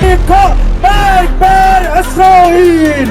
أمريكا أكبر إسرائيل.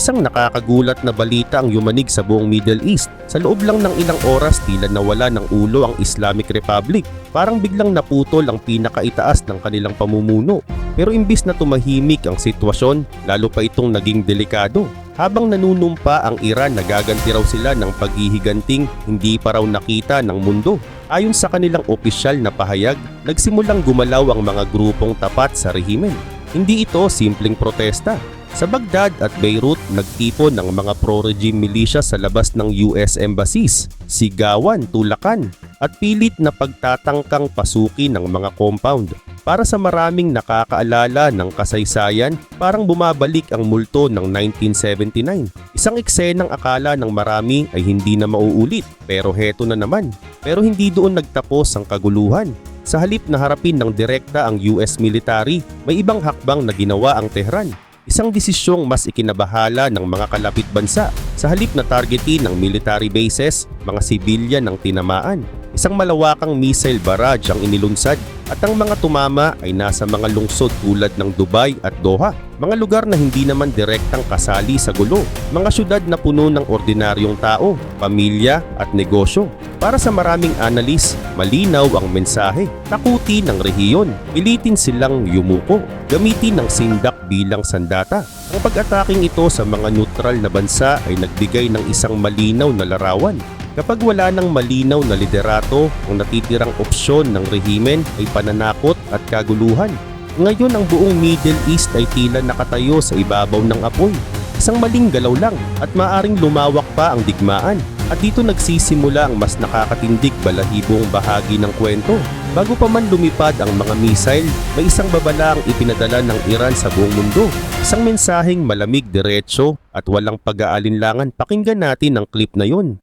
Isang nakakagulat na balita ang yumanig sa buong Middle East. Sa loob lang ng ilang oras tila nawala ng ulo ang Islamic Republic. Parang biglang naputol ang pinakaitaas ng kanilang pamumuno. Pero imbis na tumahimik ang sitwasyon, lalo pa itong naging delikado. Habang nanunumpa ang Iran, nagaganti raw sila ng paghihiganting hindi pa raw nakita ng mundo. Ayon sa kanilang opisyal na pahayag, nagsimulang gumalaw ang mga grupong tapat sa rehimen. Hindi ito simpleng protesta. Sa Baghdad at Beirut, nagtipon ng mga pro-regime militia sa labas ng US embassies, sigawan, tulakan, at pilit na pagtatangkang pasukin ng mga compound. Para sa maraming nakakaalala ng kasaysayan, parang bumabalik ang multo ng 1979. Isang eksenang akala ng marami ay hindi na mauulit, pero heto na naman. Pero hindi doon nagtapos ang kaguluhan. Sa halip na harapin ng direkta ang US military, may ibang hakbang na ginawa ang Tehran. Isang desisyong mas ikinabahala ng mga kalapit bansa. Sa halip na targetin ng military bases, mga sibilyan ang tinamaan. Isang malawakang missile barrage ang inilunsad at ang mga tumama ay nasa mga lungsod tulad ng Dubai at Doha. Mga lugar na hindi naman direktang kasali sa gulo. Mga syudad na puno ng ordinaryong tao, pamilya at negosyo. Para sa maraming analis, malinaw ang mensahe. Takutin ng rehiyon, pilitin silang yumuko, gamitin ng sindak bilang sandata. Ang pag-ataking ito sa mga neutral na bansa ay nagbigay ng isang malinaw na larawan. Kapag wala ng malinaw na liderato, ang natitirang opsyon ng rehimen ay pananakot at kaguluhan. Ngayon ang buong Middle East ay tila nakatayo sa ibabaw ng apoy. Isang maling galaw lang at maaring lumawak pa ang digmaan. At dito nagsisimula ang mas nakakatindig balahibong bahagi ng kwento. Bago pa man lumipad ang mga missile, may isang babala ang ipinadala ng Iran sa buong mundo. Isang mensaheng malamig diretso at walang pag-aalinlangan. Pakinggan natin ang clip na yun.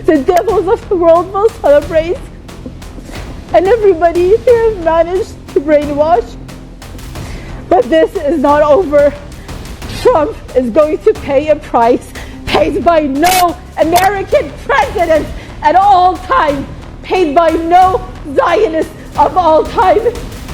The devils of the world will celebrate, and everybody here has managed to brainwash. But this is not over. Trump is going to pay a price paid by no American president at all time, paid by no Zionist of all time,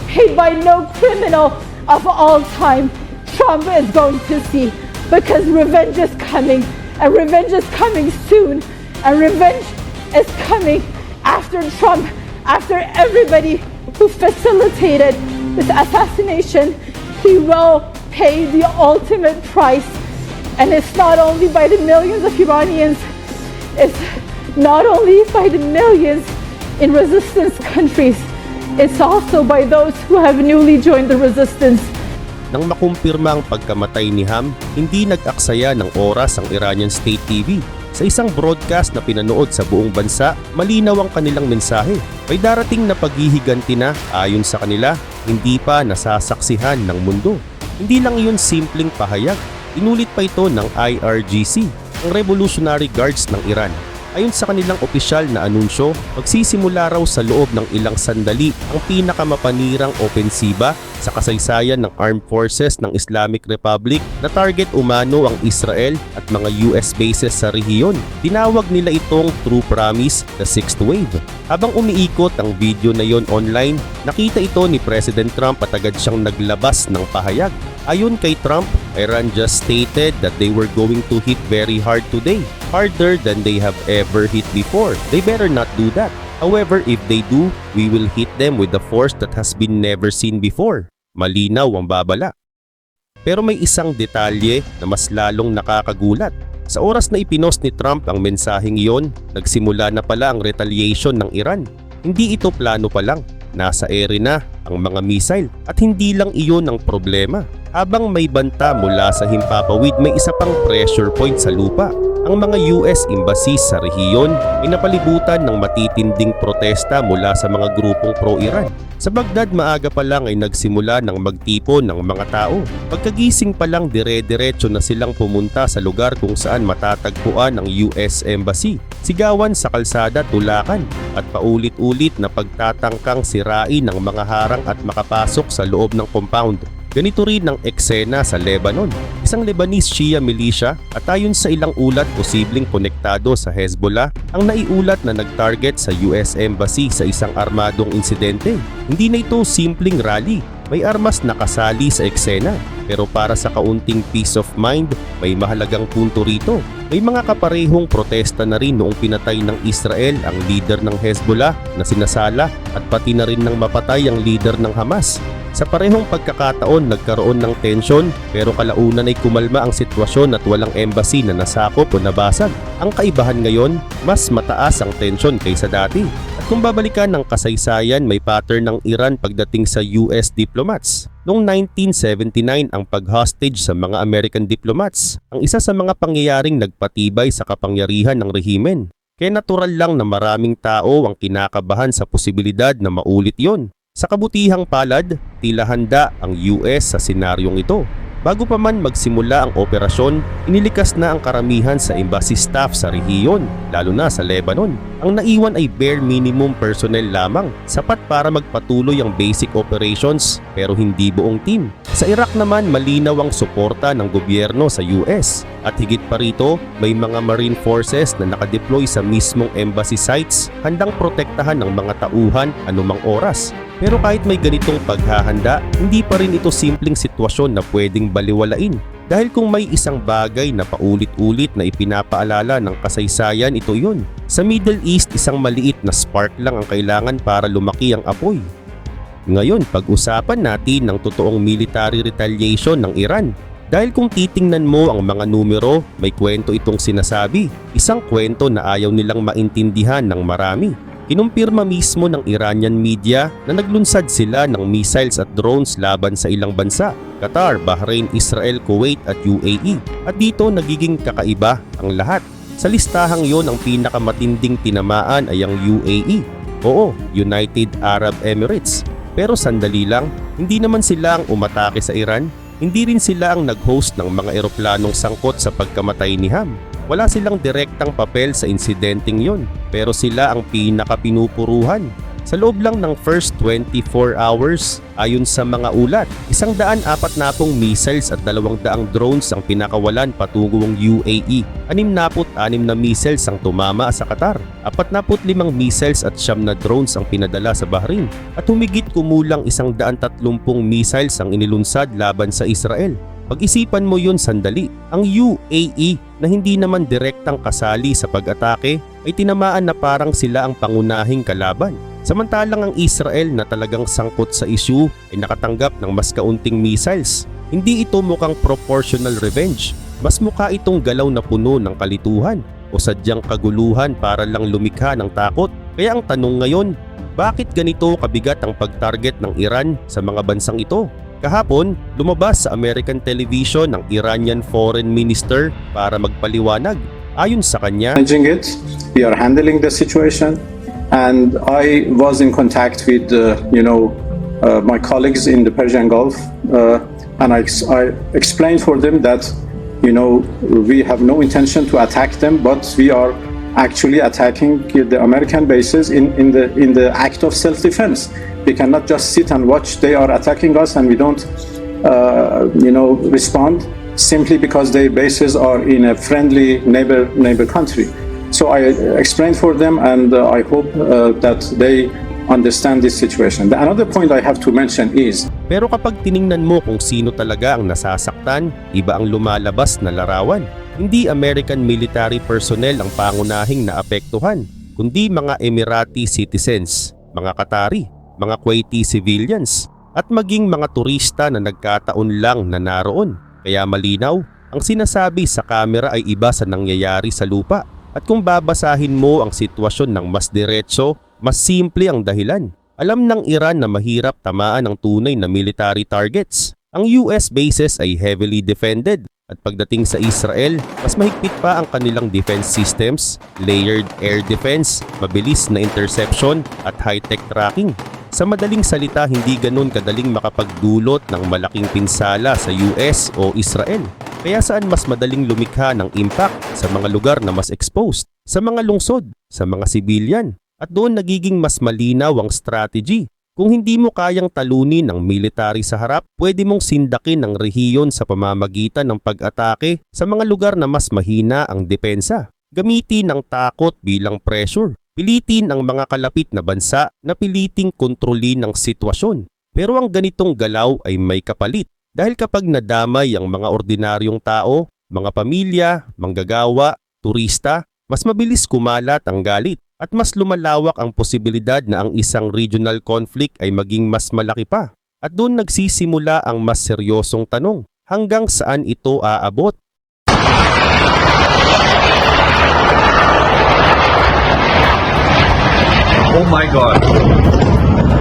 paid by no criminal of all time. Trump is going to see, because revenge is coming, and revenge is coming soon. And revenge is coming after Trump, after everybody who facilitated this assassination. He will pay the ultimate price. And it's not only by the millions of Iranians, it's not only by the millions in resistance countries, it's also by those who have newly joined the resistance. Nang makumpirma ang pagkamatay ni Ham, hindi nag-aksaya ng oras ang Iranian State TV. Sa isang broadcast na pinanood sa buong bansa, malinaw ang kanilang mensahe. May darating na paghihiganti na, ayon sa kanila, hindi pa nasasaksihan ng mundo. Hindi lang iyon simpleng pahayag. Inulit pa ito ng IRGC, ang Revolutionary Guards ng Iran. Ayon sa kanilang opisyal na anunsyo, magsisimula raw sa loob ng ilang sandali ang pinakamapanirang opensiba sa kasaysayan ng Armed Forces ng Islamic Republic na target umano ang Israel at mga US bases sa rehiyon. Tinawag nila itong True Promise, the Sixth Wave. Habang umiikot ang video na yon online, nakita ito ni President Trump at agad siyang naglabas ng pahayag. Ayon kay Trump, Iran just stated that they were going to hit very hard today, harder than they have ever hit before. They better not do that. However, if they do, we will hit them with a force that has been never seen before. Malinaw ang babala. Pero may isang detalye na mas lalong nakakagulat. Sa oras na ipinost ni Trump ang mensaheng iyon, nagsimula na pala ang retaliation ng Iran. Hindi ito plano pa lang. Nasa ere na ang mga missile at hindi lang iyon ang problema. Habang may banta mula sa himpapawid, may isa pang pressure point sa lupa. Ang mga US embassies sa rehiyon ay napalibutan ng matitinding protesta mula sa mga grupong pro-Iran. Sa Baghdad, maaga pa lang ay nagsimula ng magtipon ng mga tao. Pagkagising pa lang dire-diretso na silang pumunta sa lugar kung saan matatagpuan ang US Embassy. Sigawan sa kalsada, tulakan at paulit-ulit na pagtatangkang sirain ng mga harang at makapasok sa loob ng compound. Ganito rin ang eksena sa Lebanon. Isang Lebanese Shia militia at ayon sa ilang ulat posibleng konektado sa Hezbollah ang naiulat na nag-target sa US Embassy sa isang armadong insidente. Hindi na ito simpleng rally. May armas na kasali sa eksena. Pero para sa kaunting peace of mind, may mahalagang punto rito. May mga kaparehong protesta na rin noong pinatay ng Israel ang leader ng Hezbollah na sinasala at pati na rin ng mapatay ang leader ng Hamas. Sa parehong pagkakataon nagkaroon ng tensyon pero kalaunan ay kumalma ang sitwasyon at walang embassy na nasakop o nabasag. Ang kaibahan ngayon, mas mataas ang tensyon kaysa dati. At kung babalikan ng kasaysayan, may pattern ng Iran pagdating sa US diplomats. Noong 1979 ang pag-hostage sa mga American diplomats, ang isa sa mga pangyayaring nagpatibay sa kapangyarihan ng rehimen. Kaya natural lang na maraming tao ang kinakabahan sa posibilidad na maulit yon. Sa kabutihang palad, tila handa ang US sa senaryong ito. Bago pa man magsimula ang operasyon, inilikas na ang karamihan sa embassy staff sa rehiyon, lalo na sa Lebanon. Ang naiwan ay bare minimum personnel lamang, sapat para magpatuloy ang basic operations pero hindi buong team. Sa Iraq naman malinaw ang suporta ng gobyerno sa US at higit pa rito may mga marine forces na nakadeploy sa mismong embassy sites handang protektahan ng mga tauhan anumang oras. Pero kahit may ganitong paghahanda, hindi pa rin ito simpleng sitwasyon na pwedeng baliwalain. Dahil kung may isang bagay na paulit-ulit na ipinapaalala ng kasaysayan, ito yun. Sa Middle East, isang maliit na spark lang ang kailangan para lumaki ang apoy. Ngayon, pag-usapan natin ng totoong military retaliation ng Iran. Dahil kung titingnan mo ang mga numero, may kwento itong sinasabi. Isang kwento na ayaw nilang maintindihan ng marami. Kinumpirma mismo ng Iranian media na naglunsad sila ng missiles at drones laban sa ilang bansa, Qatar, Bahrain, Israel, Kuwait at UAE. At dito nagiging kakaiba ang lahat. Sa listahang yon ang pinakamatinding tinamaan ay ang UAE. Oo, United Arab Emirates. Pero sandali lang, hindi naman sila ang umatake sa Iran. Hindi rin sila ang nag-host ng mga eroplanong sangkot sa pagkamatay ni Ham. Wala silang direktang papel sa insidenteng yon, pero sila ang pinakapinupuruhan. Sa loob lang ng first 24 hours, ayon sa mga ulat, 140 missiles at 200 drones ang pinakawalan patungong UAE. 66 na missiles ang tumama sa Qatar. 45 missiles at 9 na drones ang pinadala sa Bahrain. At humigit kumulang 130 missiles ang inilunsad laban sa Israel. Pag-isipan mo yun sandali, ang UAE na hindi naman direktang kasali sa pag-atake ay tinamaan na parang sila ang pangunahing kalaban. Samantalang ang Israel na talagang sangkot sa issue ay nakatanggap ng mas kaunting missiles. Hindi ito mukhang proportional revenge, mas mukha itong galaw na puno ng kalituhan o sadyang kaguluhan para lang lumikha ng takot. Kaya ang tanong ngayon, bakit ganito kabigat ang pag-target ng Iran sa mga bansang ito? Kahapon, lumabas sa American television ang Iranian Foreign Minister para magpaliwanag. Ayon sa kanya, we are handling the situation and I was in contact with my colleagues in the Persian Gulf and I explained for them that we have no intention to attack them, but we are actually attacking the American bases in the act of self-defense. We cannot just sit and watch they are attacking us and we don't respond simply because their bases are in a friendly neighbor country. So I explained for them and I hope that they understand this situation. Another point I have to mention is, pero kapag tiningnan mo kung sino talaga ang nasasaktan, iba ang lumalabas na larawan. Hindi American military personnel ang pangunahing naapektuhan, kundi mga Emirati citizens, mga Qatari, mga Kuwaiti civilians, at maging mga turista na nagkataon lang na naroon. Kaya malinaw, ang sinasabi sa kamera ay iba sa nangyayari sa lupa. At kung babasahin mo ang sitwasyon ng mas diretso, mas simple ang dahilan. Alam ng Iran na mahirap tamaan ang tunay na military targets. Ang US bases ay heavily defended At pagdating sa Israel, mas mahigpit pa ang kanilang defense systems, layered air defense, mabilis na interception at high-tech tracking. Sa madaling salita, hindi ganun kadaling makapagdulot ng malaking pinsala sa US o Israel. Kaya saan mas madaling lumikha ng impact sa mga lugar na mas exposed, sa mga lungsod, sa mga civilian. At doon nagiging mas malinaw ang strategy. Kung hindi mo kayang talunin ng military sa harap, pwede mong sindakin ng rehiyon sa pamamagitan ng pag-atake sa mga lugar na mas mahina ang depensa. Gamitin ang takot bilang pressure. Pilitin ang mga kalapit na bansa na piliting kontrolin ang sitwasyon. Pero ang ganitong galaw ay may kapalit. Dahil kapag nadamay ang mga ordinaryong tao, mga pamilya, manggagawa, turista, mas mabilis kumalat ang galit. At mas lumalawak ang posibilidad na ang isang regional conflict ay maging mas malaki pa. At doon nagsisimula ang mas seryosong tanong, hanggang saan ito aabot? Oh my God!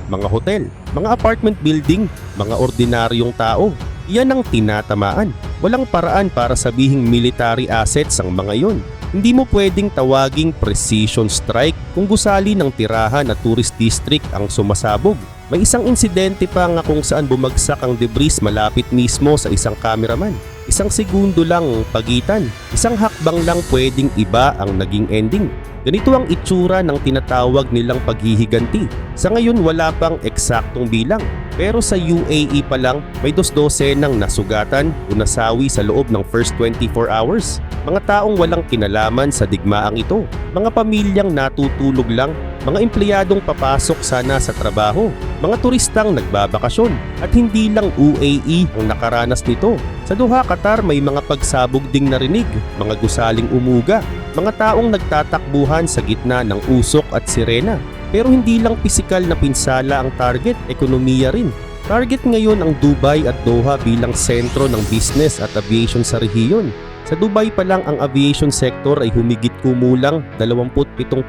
Mga hotel, mga apartment building, mga ordinaryong tao, iyan ang tinatamaan. Walang paraan para sabihing military assets ang mga yon. Hindi mo pwedeng tawaging precision strike kung gusali ng tirahan na tourist district ang sumasabog. May isang insidente pa nga kung saan bumagsak ang debris malapit mismo sa isang cameraman. Isang segundo lang ang pagitan, isang hakbang lang pwedeng iba ang naging ending. Ganito ang itsura ng tinatawag nilang paghihiganti. Sa ngayon wala pang eksaktong bilang, pero sa UAE pa lang may 12 ng nasugatan o nasawi sa loob ng first 24 hours. Mga taong walang kinalaman sa digmaang ito, mga pamilyang natutulog lang, mga empleyadong papasok sana sa trabaho, mga turistang nagbabakasyon at hindi lang UAE ang nakaranas nito. Sa Doha, Qatar may mga pagsabog ding narinig, mga gusaling umuga, mga taong nagtatakbuhan sa gitna ng usok at sirena. Pero hindi lang pisikal na pinsala ang target, ekonomiya rin. Target ngayon ang Dubai at Doha bilang sentro ng business at aviation sa rehiyon. Sa Dubai pa lang ang aviation sector ay humigit kumulang 27%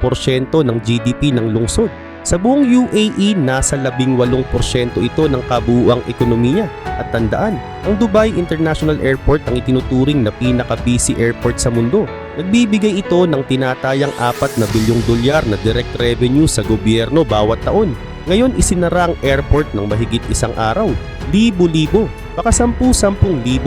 ng GDP ng lungsod. Sa buong UAE, nasa 18% ito ng kabuuang ekonomiya. At tandaan, ang Dubai International Airport ang itinuturing na pinaka-busy airport sa mundo. Nagbibigay ito ng tinatayang 4 na bilyong dolyar na direct revenue sa gobyerno bawat taon. Ngayon isinara ang airport ng mahigit isang araw. Libo-libo, baka 10,000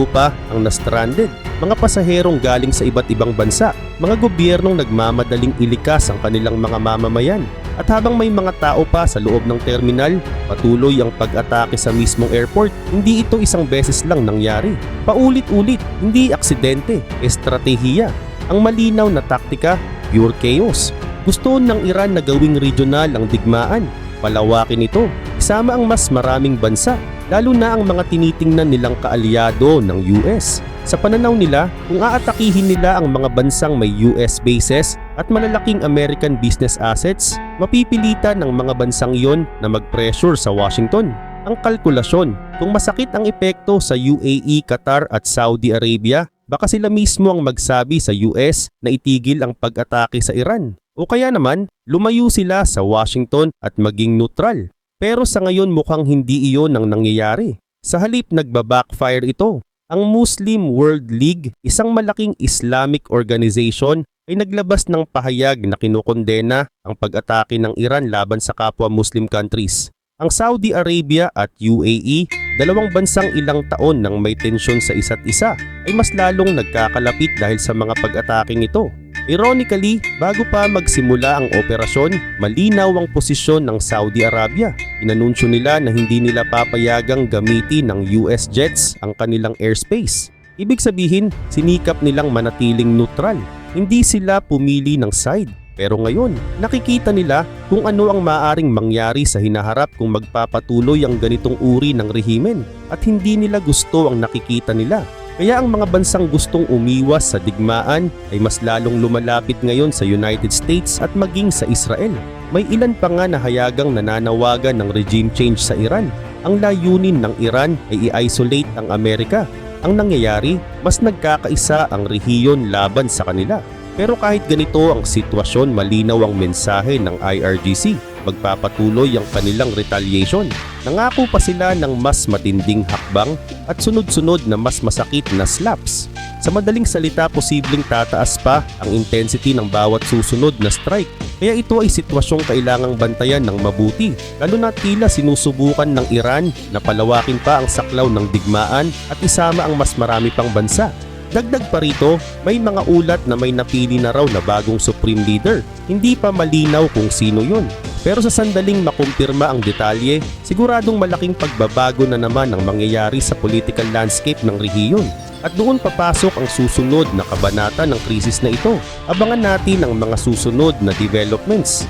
pa ang na-stranded. Mga pasaherong galing sa iba't ibang bansa, mga gobyernong nagmamadaling ilikas ang kanilang mga mamamayan. At habang may mga tao pa sa loob ng terminal, patuloy ang pag-atake sa mismong airport. Hindi ito isang beses lang nangyari. Paulit-ulit, hindi aksidente, estratehiya. Ang malinaw na taktika, pure chaos. Gusto ng Iran na gawing regional ang digmaan. Palawakin ito, isama ang mas maraming bansa, lalo na ang mga tinitingnan nilang kaalyado ng US. Sa pananaw nila, kung aatakihin nila ang mga bansang may US bases at malalaking American business assets, mapipilitan ng mga bansang iyon na mag-pressure sa Washington. Ang kalkulasyon, kung masakit ang epekto sa UAE, Qatar at Saudi Arabia, baka sila mismo ang magsabi sa US na itigil ang pag-atake sa Iran. O kaya naman, lumayo sila sa Washington at maging neutral. Pero sa ngayon mukhang hindi iyon ang nangyayari. Sa halip nagbabackfire ito. Ang Muslim World League, isang malaking Islamic organization, ay naglabas ng pahayag na kinokondena ang pag-atake ng Iran laban sa kapwa Muslim countries. Ang Saudi Arabia at UAE, dalawang bansang ilang taon nang may tensyon sa isa't isa, ay mas lalong nagkakalapit dahil sa mga pag-ataking ito. Ironically, bago pa magsimula ang operasyon, malinaw ang posisyon ng Saudi Arabia. Inanunsyo nila na hindi nila papayagang gamitin ng US jets ang kanilang airspace. Ibig sabihin, sinikap nilang manatiling neutral. Hindi sila pumili ng side. Pero ngayon, nakikita nila kung ano ang maaaring mangyari sa hinaharap kung magpapatuloy ang ganitong uri ng rehimen at hindi nila gusto ang nakikita nila. Kaya ang mga bansang gustong umiwas sa digmaan ay mas lalong lumalapit ngayon sa United States at maging sa Israel. May ilan pa nga na hayagang nananawagan ng regime change sa Iran. Ang layunin ng Iran ay i-isolate ang Amerika. Ang nangyayari, mas nagkakaisa ang rehiyon laban sa kanila. Pero kahit ganito ang sitwasyon, malinaw ang mensahe ng IRGC. Magpapatuloy ang kanilang retaliation. Nangako pa sila ng mas matinding hakbang at sunod-sunod na mas masakit na slaps. Sa madaling salita, posibleng tataas pa ang intensity ng bawat susunod na strike. Kaya ito ay sitwasyong kailangang bantayan ng mabuti, lalo na tila sinusubukan ng Iran na palawakin pa ang saklaw ng digmaan at isama ang mas marami pang bansa. Dagdag pa rito, may mga ulat na may napili na raw na bagong Supreme Leader. Hindi pa malinaw kung sino yun. Pero sa sandaling makumpirma ang detalye, siguradong malaking pagbabago na naman ang mangyayari sa political landscape ng rehiyon. At doon papasok ang susunod na kabanata ng krisis na ito. Abangan natin ang mga susunod na developments.